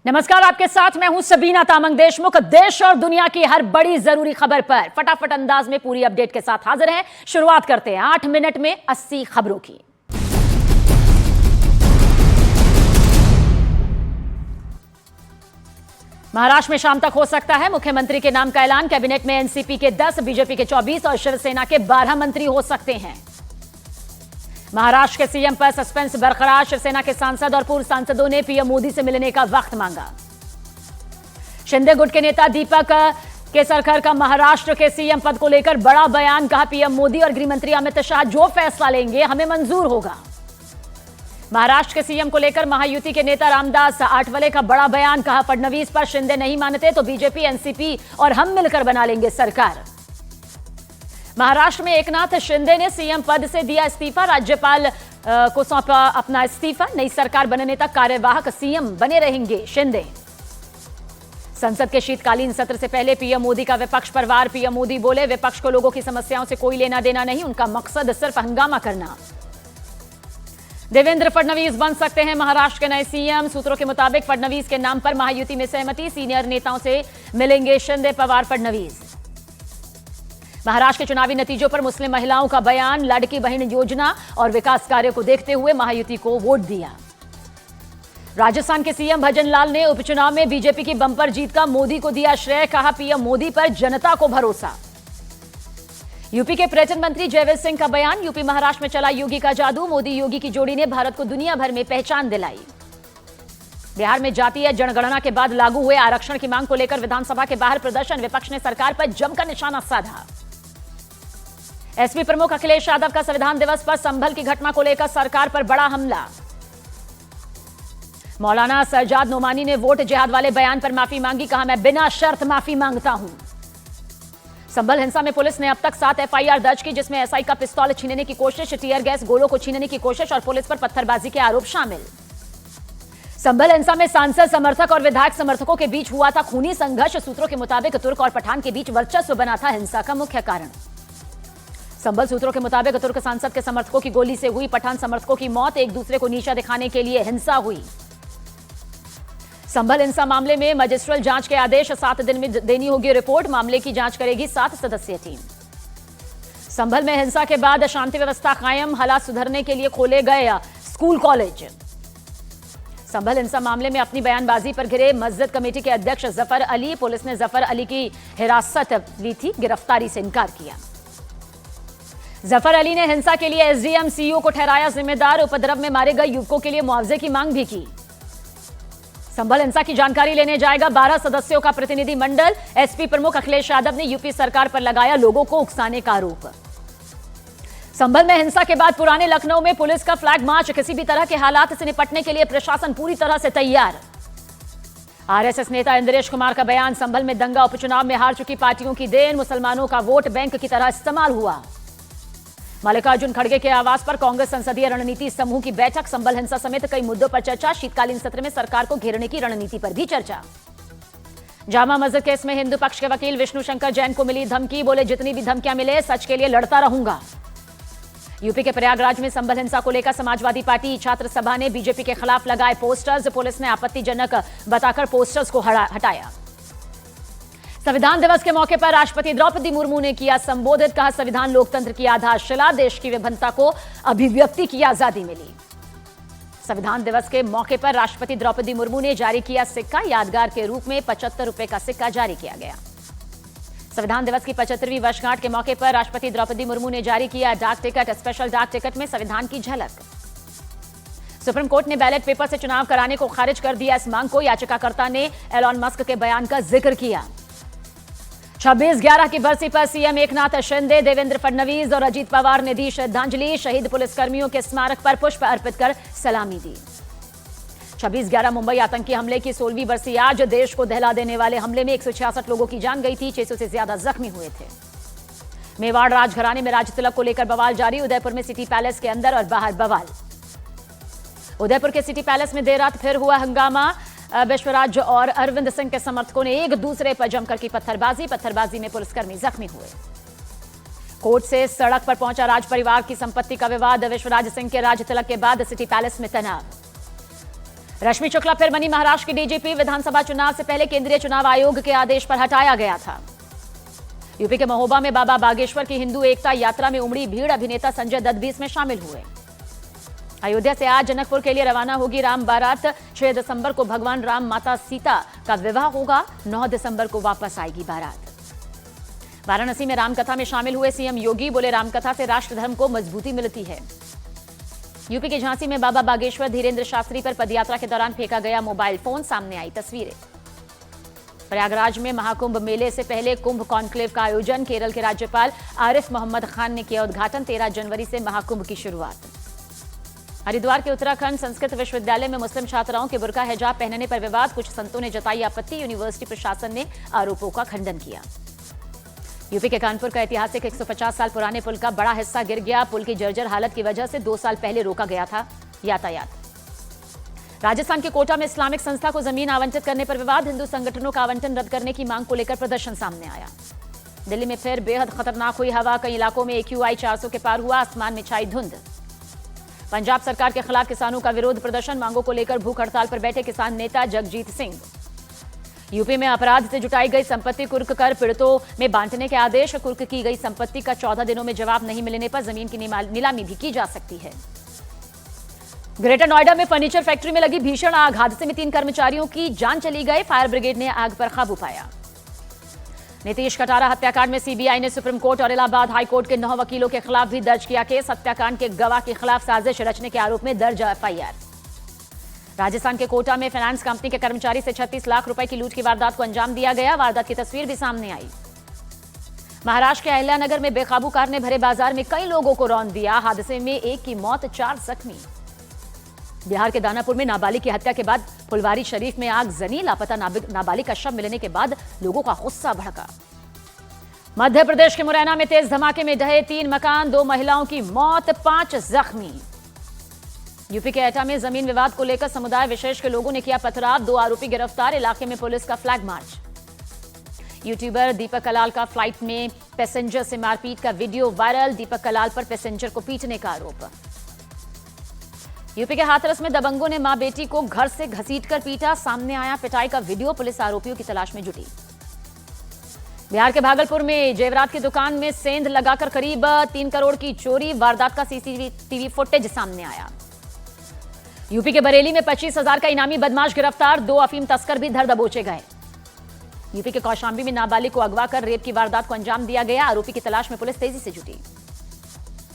नमस्कार, आपके साथ मैं हूं सबीना तामंग देशमुख। देश और दुनिया की हर बड़ी जरूरी खबर पर फटाफट अंदाज में पूरी अपडेट के साथ हाजिर हैं। शुरुआत करते हैं 8 मिनट में 80 खबरों की। महाराष्ट्र में शाम तक हो सकता है मुख्यमंत्री के नाम का ऐलान। कैबिनेट में एनसीपी के 10, बीजेपी के 24 और शिवसेना के 12 मंत्री हो सकते हैं। महाराष्ट्र के सीएम पर सस्पेंस बरकरार। शिवसेना के सांसद और पूर्व सांसदों ने पीएम मोदी से मिलने का वक्त मांगा। शिंदे गुट के नेता दीपक केसरकर का महाराष्ट्र के सीएम पद को लेकर बड़ा बयान। कहा, पीएम मोदी और गृहमंत्री अमित शाह जो फैसला लेंगे हमें मंजूर होगा। महाराष्ट्र के सीएम को लेकर महायुति के नेता रामदास आठवले का बड़ा बयान। कहा, फडणवीस पर शिंदे नहीं मानते तो बीजेपी, एनसीपी और हम मिलकर बना लेंगे सरकार। महाराष्ट्र में एकनाथ शिंदे ने सीएम पद से दिया इस्तीफा। राज्यपाल को सौंपा अपना इस्तीफा। नई सरकार बनने तक कार्यवाहक सीएम बने रहेंगे शिंदे। संसद के शीतकालीन सत्र से पहले पीएम मोदी का विपक्ष पर वार। पीएम मोदी बोले, विपक्ष को लोगों की समस्याओं से कोई लेना देना नहीं, उनका मकसद सिर्फ हंगामा करना। देवेंद्र फडणवीस बन सकते हैं महाराष्ट्र के नए सीएम। सूत्रों के मुताबिक फडणवीस के नाम पर महायुति में सहमति। सीनियर नेताओं से मिलेंगे शिंदे, पवार, फडणवीस। महाराष्ट्र के चुनावी नतीजों पर मुस्लिम महिलाओं का बयान। लाडकी बहन योजना और विकास कार्य को देखते हुए महायुति को वोट दिया। राजस्थान के सीएम भजन लाल ने उपचुनाव में बीजेपी की बंपर जीत का मोदी को दिया श्रेय। कहा, पीएम मोदी पर जनता को भरोसा। यूपी के पर्यटन मंत्री जयवीर सिंह का बयान। यूपी महाराष्ट्र में चला योगी का जादू। मोदी योगी की जोड़ी ने भारत को दुनिया भर में पहचान दिलाई। बिहार में जातीय जनगणना के बाद लागू हुए आरक्षण की मांग को लेकर विधानसभा के बाहर प्रदर्शन। विपक्ष ने सरकार पर जमकर निशाना साधा। एसपी प्रमुख अखिलेश यादव का संविधान दिवस पर संभल की घटना को लेकर सरकार पर बड़ा हमला। मौलाना सज्जाद नोमानी ने वोट जिहाद वाले बयान पर माफी मांगी। कहा, मैं बिना शर्त माफी मांगता हूं। संभल हिंसा में पुलिस ने अब तक 7 एफआईआर दर्ज की, जिसमें एसआई का पिस्तौल छीनने की कोशिश, टीयर गैस गोलों को छीनने की कोशिश और पुलिस पर पत्थरबाजी के आरोप शामिल। संभल हिंसा में सांसद समर्थक और विधायक समर्थकों के बीच हुआ था खूनी संघर्ष। सूत्रों के मुताबिक तुर्क और पठान के बीच वर्चस्व बना था हिंसा का मुख्य कारण। संभल सूत्रों के मुताबिक तुर्क सांसद के समर्थकों की गोली से हुई पठान समर्थकों की मौत। एक दूसरे को नीचा दिखाने के लिए हिंसा हुई। संभल हिंसा मामले में मजिस्ट्रियल जांच के आदेश। 7 दिन में देनी होगी रिपोर्ट। मामले की जांच करेगी 7 सदस्यीय टीम। संभल में हिंसा के बाद शांति व्यवस्था कायम। हालात सुधरने के लिए खोले गए स्कूल, कॉलेज। संभल हिंसा मामले में अपनी बयानबाजी पर घिरे मस्जिद कमेटी के अध्यक्ष जफर अली। पुलिस ने जफर अली की हिरासत ली थी, गिरफ्तारी से इनकार किया। जफर अली ने हिंसा के लिए एसडीएम सीईओ को ठहराया जिम्मेदार। उपद्रव में मारे गए युवकों के लिए मुआवजे की मांग भी की। संभल हिंसा की जानकारी लेने जाएगा 12 सदस्यों का प्रतिनिधि मंडल। एसपी प्रमुख अखिलेश यादव ने यूपी सरकार पर लगाया लोगों को उकसाने का आरोप। संभल में हिंसा के बाद पुराने लखनऊ में पुलिस का फ्लैग मार्च। किसी भी तरह के हालात से निपटने के लिए प्रशासन पूरी तरह से तैयार। आरएसएस नेता इंद्रेश कुमार का बयान। संभल में दंगा उपचुनाव में हार चुकी पार्टियों की देन। मुसलमानों का वोट बैंक की तरह इस्तेमाल हुआ। मल्लिकार्जुन खड़गे के आवास पर कांग्रेस संसदीय रणनीति समूह की बैठक। संभल हिंसा समेत कई मुद्दों पर चर्चा। शीतकालीन सत्र में सरकार को घेरने की रणनीति पर भी चर्चा। जामा मस्जिद केस में हिंदू पक्ष के वकील विष्णु शंकर जैन को मिली धमकी। बोले, जितनी भी धमकियां मिले सच के लिए लड़ता रहूंगा। यूपी के प्रयागराज में संभल हिंसा को लेकर समाजवादी पार्टी छात्र सभा ने बीजेपी के खिलाफ लगाए पोस्टर्स। पुलिस ने आपत्तिजनक बताकर पोस्टर्स को हटाया। संविधान दिवस के मौके पर राष्ट्रपति द्रौपदी मुर्मू ने किया संबोधित। कहा, संविधान लोकतंत्र की आधारशिला, देश की विभिन्नता को अभिव्यक्ति की आजादी मिली। संविधान दिवस के मौके पर राष्ट्रपति द्रौपदी मुर्मू ने जारी किया सिक्का। यादगार के रूप में 75 रुपए का सिक्का जारी किया गया। संविधान दिवस की 75वीं वर्षगांठ के मौके पर राष्ट्रपति द्रौपदी मुर्मू ने जारी किया डाक टिकट। स्पेशल डाक टिकट में संविधान की झलक। सुप्रीम कोर्ट ने बैलेट पेपर से चुनाव कराने को खारिज कर दिया। इस मांग को याचिकाकर्ता ने एलॉन मस्क के बयान का जिक्र किया। 26/11 की बरसी पर सीएम एकनाथ शिंदे, देवेंद्र फडणवीस और अजीत पवार ने दी श्रद्धांजलि। शहीद पुलिसकर्मियों के स्मारक पर पुष्प अर्पित कर सलामी दी। 26/11 मुंबई आतंकी हमले की 16वीं बरसी आज। देश को दहला देने वाले हमले में 166 लोगों की जान गई थी। 600 से ज्यादा जख्मी हुए थे। मेवाड़ राजघराने में राज तिलक को लेकर बवाल जारी। उदयपुर में सिटी पैलेस के अंदर और बाहर बवाल। उदयपुर के सिटी पैलेस में देर रात फिर हुआ हंगामा। विश्वराज और अरविंद सिंह के समर्थकों ने एक दूसरे पर जमकर की पत्थरबाजी में पुलिसकर्मी जख्मी हुए। कोर्ट से सड़क पर पहुंचा राज परिवार की संपत्ति का विवाद। विश्वराज सिंह के राज तिलक के बाद सिटी पैलेस में तनाव। रश्मि शुक्ला फिर बनी महाराष्ट्र की डीजीपी। विधानसभा चुनाव से पहले केंद्रीय चुनाव आयोग के आदेश पर हटाया गया था। यूपी के महोबा में बाबा बागेश्वर की हिंदू एकता यात्रा में उमड़ी भीड़। अभिनेता संजय दत्त भी इसमें शामिल हुए। अयोध्या से आज जनकपुर के लिए रवाना होगी राम बारात। 6 दिसंबर को भगवान राम माता सीता का विवाह होगा। 9 दिसंबर को वापस आएगी बारात। वाराणसी में रामकथा में शामिल हुए सीएम योगी। बोले रामकथा से राष्ट्र धर्म को मजबूती मिलती है। यूपी के झांसी में बाबा बागेश्वर धीरेन्द्र शास्त्री पर पदयात्रा के दौरान फेंका गया मोबाइल फोन। सामने आई तस्वीरें। प्रयागराज में महाकुंभ मेले से पहले कुंभ कॉन्क्लेव का आयोजन। केरल के राज्यपाल आरिफ मोहम्मद खान ने किया उद्घाटन। 13 जनवरी से महाकुंभ की शुरुआत। हरिद्वार के उत्तराखंड संस्कृत विश्वविद्यालय में मुस्लिम छात्राओं के बुर्का हिजाब पहनने पर विवाद। कुछ संतों ने जताई आपत्ति। यूनिवर्सिटी प्रशासन ने आरोपों का खंडन किया। यूपी के कानपुर का ऐतिहासिक 150 साल पुराने पुल का बड़ा हिस्सा गिर गया। पुल की जर्जर हालत की वजह से 2 साल पहले रोका गया था यातायात। राजस्थान के कोटा में इस्लामिक संस्था को जमीन आवंटित करने पर विवाद। हिंदू संगठनों का आवंटन रद्द करने की मांग को लेकर प्रदर्शन सामने आया। दिल्ली में फिर बेहद खतरनाक हुई हवा। कई इलाकों में AQI 400 के पार हुआ। आसमान में छाई धुंध। पंजाब सरकार के खिलाफ किसानों का विरोध प्रदर्शन। मांगों को लेकर भूख हड़ताल पर बैठे किसान नेता जगजीत सिंह। यूपी में अपराध से जुटाई गई संपत्ति कुर्क कर पीड़ितों में बांटने के आदेश। कुर्क की गई संपत्ति का 14 दिनों में जवाब नहीं मिलने पर जमीन की नीलामी भी की जा सकती है। ग्रेटर नोएडा में फर्नीचर फैक्ट्री में लगी भीषण आग। हादसे में 3 कर्मचारियों की जान चली गई। फायर ब्रिगेड ने आग पर काबू पाया। नीतीश कटारा हत्याकांड में सीबीआई ने सुप्रीम कोर्ट और इलाहाबाद हाईकोर्ट के 9 वकीलों के खिलाफ भी दर्ज किया केस। हत्याकांड के गवाह के खिलाफ साजिश रचने के आरोप में दर्ज FIR। राजस्थान के कोटा में फाइनेंस कंपनी के कर्मचारी से 36 लाख रुपए की लूट की वारदात को अंजाम दिया गया। वारदात की तस्वीर भी सामने आई। महाराष्ट्र के अहिल्यानगर में बेकाबू कार ने भरे बाजार में कई लोगों को रौंद दिया। हादसे में 1 की मौत, 4 जख्मी। बिहार के दानापुर में नाबालिग की हत्या के बाद फुलवारी शरीफ में आगजनी। लापता नाबालिग का शव मिलने के बाद लोगों का गुस्सा भड़का। मध्य प्रदेश के मुरैना में तेज धमाके में ढहे 3 मकान। 2 महिलाओं की मौत, 5 जख्मी। यूपी के एटा में जमीन विवाद को लेकर समुदाय विशेष के लोगों ने किया पथराव। 2 आरोपी गिरफ्तार। इलाके में पुलिस का फ्लैग मार्च। यूट्यूबर दीपक कलाल का फ्लाइट में पैसेंजर से मारपीट का वीडियो वायरल। दीपक कलाल पर पैसेंजर को पीटने का आरोप। यूपी के हाथरस में दबंगों ने मां बेटी को घर से घसीटकर पीटा। सामने आया पिटाई का वीडियो। पुलिस आरोपियों की तलाश में जुटी। बिहार के भागलपुर में जेवरात की दुकान में सेंध लगाकर करीब 3 करोड़ की चोरी। वारदात का CCTV फुटेज सामने आया। यूपी के बरेली में 25,000 का इनामी बदमाश गिरफ्तार। 2 अफीम तस्कर भी धर दबोचे गए। यूपी के कौशाम्बी में नाबालिग को अगवा कर रेप की वारदात को अंजाम दिया गया। आरोपी की तलाश में पुलिस तेजी से जुटी।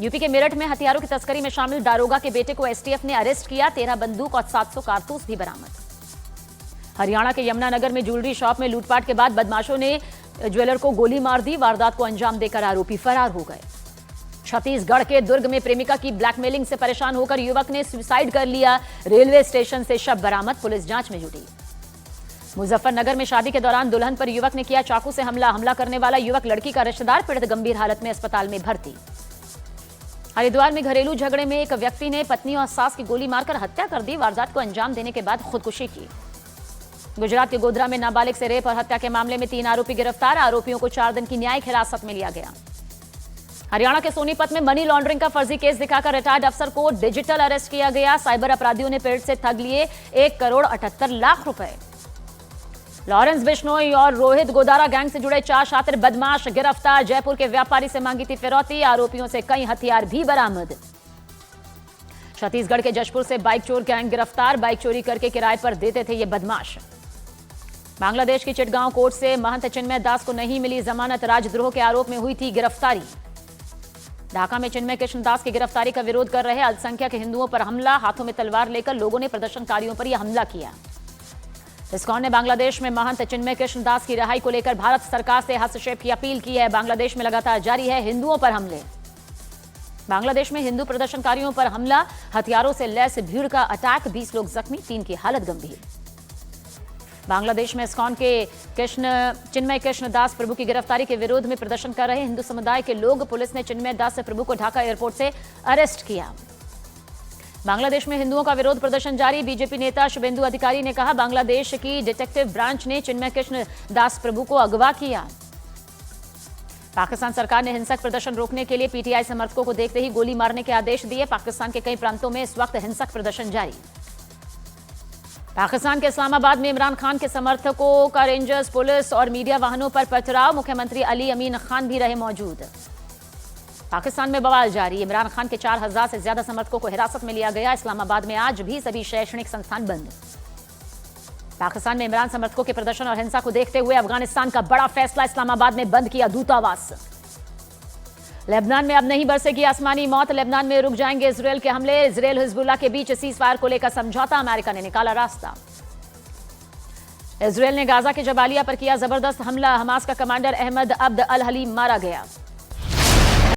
यूपी के मेरठ में हथियारों की तस्करी में शामिल दारोगा के बेटे को STF ने अरेस्ट किया। 13 बंदूक और 700 कारतूस भी बरामद। हरियाणा के यमुनानगर में ज्वेलरी शॉप में लूटपाट के बाद बदमाशों ने ज्वेलर को गोली मार दी। वारदात को अंजाम देकर आरोपी फरार हो गए। छत्तीसगढ़ के दुर्ग में प्रेमिका की ब्लैकमेलिंग से परेशान होकर युवक ने सुसाइड कर लिया। रेलवे स्टेशन से शव बरामद। पुलिस जांच में जुटी। मुजफ्फरनगर में शादी के दौरान दुल्हन पर युवक ने किया चाकू से हमला करने वाला युवक लड़की का रिश्तेदार। पीड़ित गंभीर हालत में अस्पताल में भर्ती। हरिद्वार में घरेलू झगड़े में एक व्यक्ति ने पत्नी और सास की गोली मारकर हत्या कर दी। वारदात को अंजाम देने के बाद खुदकुशी की। गुजरात के गोधरा में नाबालिग से रेप और हत्या के मामले में 3 आरोपी गिरफ्तार। आरोपियों को 4 दिन की न्यायिक हिरासत में लिया गया। हरियाणा के सोनीपत में मनी लॉन्ड्रिंग का फर्जी केस दिखाकर रिटायर्ड अफसर को डिजिटल अरेस्ट किया गया। साइबर अपराधियों ने पीड़ित से ठग लिए 1 करोड़ 78 लाख रुपए। लॉरेंस बिश्नोई और रोहित गोदारा गैंग से जुड़े 4 शातिर बदमाश गिरफ्तार। जयपुर के व्यापारी से मांगी थी फिरौती। आरोपियों से कई हथियार भी बरामद। छत्तीसगढ़ के जशपुर से बाइक चोर गैंग गिरफ्तार। बाइक चोरी करके किराए पर देते थे ये बदमाश। बांग्लादेश की चिटगांव कोर्ट से महंत चिन्मय दास को नहीं मिली जमानत। राजद्रोह के आरोप में हुई थी गिरफ्तारी। ढाका में चिन्मय कृष्ण दास की गिरफ्तारी का विरोध कर रहे अल्पसंख्यक हिंदुओं पर हमला। हाथों में तलवार लेकर लोगों ने प्रदर्शनकारियों पर यह हमला किया। इस्कॉन ने बांग्लादेश में महंत चिन्मय कृष्ण दास की रिहाई को लेकर भारत सरकार से हस्तक्षेप की अपील की है। बांग्लादेश में लगातार जारी है हिंदुओं पर हमले। बांग्लादेश में हिंदू प्रदर्शनकारियों पर हमला। हथियारों से लैस भीड़ का अटैक। 20 लोग जख्मी, 3 की हालत गंभीर। बांग्लादेश में इस्कॉन के चिन्मय कृष्ण दास प्रभु की गिरफ्तारी के विरोध में प्रदर्शन कर रहे हिंदू समुदाय के लोग। पुलिस ने चिन्मय दास प्रभु को ढाका एयरपोर्ट से अरेस्ट किया। बांग्लादेश में हिंदुओं का विरोध प्रदर्शन जारी। बीजेपी नेता शुभेंदु अधिकारी ने कहा बांग्लादेश की डिटेक्टिव ब्रांच ने चिन्मय कृष्ण दास प्रभु को अगवा किया। पाकिस्तान सरकार ने हिंसक प्रदर्शन रोकने के लिए PTI समर्थकों को देखते ही गोली मारने के आदेश दिए। पाकिस्तान के कई प्रांतों में इस वक्त हिंसक प्रदर्शन जारी। पाकिस्तान के इस्लामाबाद में इमरान खान के समर्थकों का रेंजर्स, पुलिस और मीडिया वाहनों पर पथराव। मुख्यमंत्री अली अमीन खान भी रहे मौजूद। पाकिस्तान में बवाल जारी। इमरान खान के 4000 से ज्यादा समर्थकों को हिरासत में लिया गया। इस्लामाबाद में आज भी सभी शैक्षणिक संस्थान बंद। पाकिस्तान में इमरान समर्थकों के प्रदर्शन और हिंसा को देखते हुए अफगानिस्तान का बड़ा फैसला, इस्लामाबाद में बंद किया दूतावास। लेबनान में अब नहीं बरसेगी आसमानी मौत। लेबनान में रुक जाएंगे इजरायल के हमले। इजरायल हिजबुल्लाह के बीच सीज फायर को लेकर समझौता, अमेरिका ने निकाला रास्ता। इजरायल ने गाजा के जबालिया पर किया जबरदस्त हमला। हमास का कमांडर अहमद अब्द अल हलीम मारा गया।